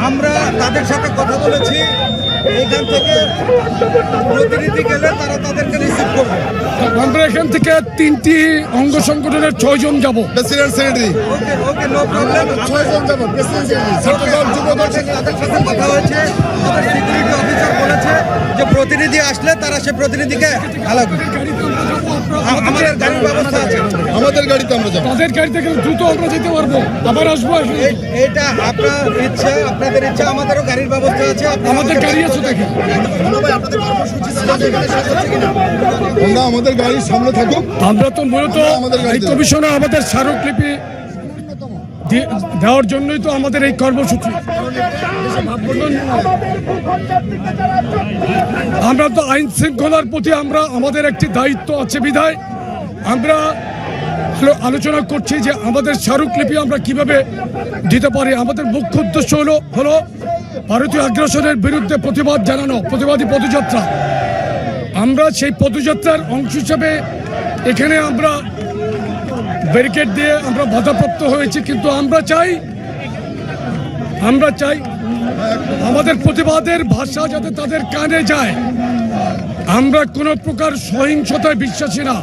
আমরা তাদের সাথে কথা বলেছি, এইখান থেকে প্রতিনিধি গেলে তারা তাদেরকে রিসিভ করবে। আমরা এখান থেকে 3টি অঙ্গ সংগঠনের 6 জন যাব। President secretary okay no problem, 6 জন যাব। প্রেসিডেন্ট সেক্রেটারি যুবদল থেকে তাদের সাথে কথা হয়েছে। আমাদের সিকিউরিটি অফিসার বলেছে যে প্রতিনিধি আসলে তারা সে প্রতিনিধিকে আলাদা করবে। আমাদের গাড়ির ব্যবস্থা আছে, আমাদের গাড়িতে আমরা যাব। তাদের গাড়িতে গেলে দ্রুত আমরা যেতে পারবো, আবার আসবো। এটা আপনার ইচ্ছা, আপনাদের ইচ্ছা, আমাদেরও গাড়ির ব্যবস্থা আছে। আমাদের গাড়ি আছে দেখেন, আমরা আমাদের গাড়ির সামনে থাকুক। আমরা তো মূলত এই কমিশনে আমাদের স্মারকলিপি দেওয়ার জন্যই তো আমাদের এই কর্মসূচি। আমরা তো আইন শৃঙ্খলার প্রতি আমাদের একটি দায়িত্ব আছে বিধায় আমরা আলোচনা করছি যে আমাদের স্মারকলিপি আমরা কিভাবে দিতে পারি। আমাদের মুখ্য উদ্দেশ্য হলো ভারতীয় আগ্রাসনের বিরুদ্ধে প্রতিবাদ জানানো, প্রতিবাদী পদযাত্রা। আমরা সেই পদযাত্রার অংশ হিসেবে এখানে আমরা ব্যারিকেড দিয়ে আমরা বাধাপ্রাপ্ত হয়েছি, কিন্তু আমরা চাই আমাদের প্রতিবাদের ভাষা যাতে তাদের কানে যায়। আমরা কোনো প্রকার সহিংসতায় বিশ্বাসী না।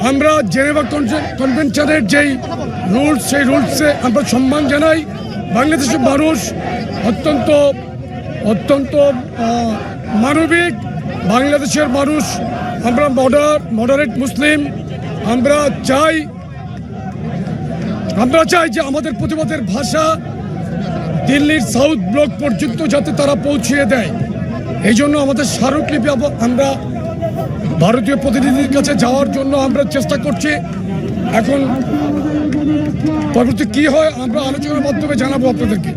আমরা জেনেভা কনভেনশনের যেই রুলস, সেই রুলসে আমরা সম্মান জানাই। বাংলাদেশের মানুষ অত্যন্ত মানবিক। বাংলাদেশের মানুষ আমরা মডারেট মুসলিম। আমরা চাই যে আমাদের প্রতিবাদের ভাষা দিল্লির সাউথ ব্লক পর্যন্ত যাতে তারা পৌঁছিয়ে দেয়। এই জন্য আমাদের স্মারকলিপি আমরা ভারতীয় প্রতিনিধির কাছে যাওয়ার জন্য আমরা চেষ্টা করছি। এখন পরবর্তী কি হয় আমরা আলোচনার মাধ্যমে জানাবো আপনাদেরকে।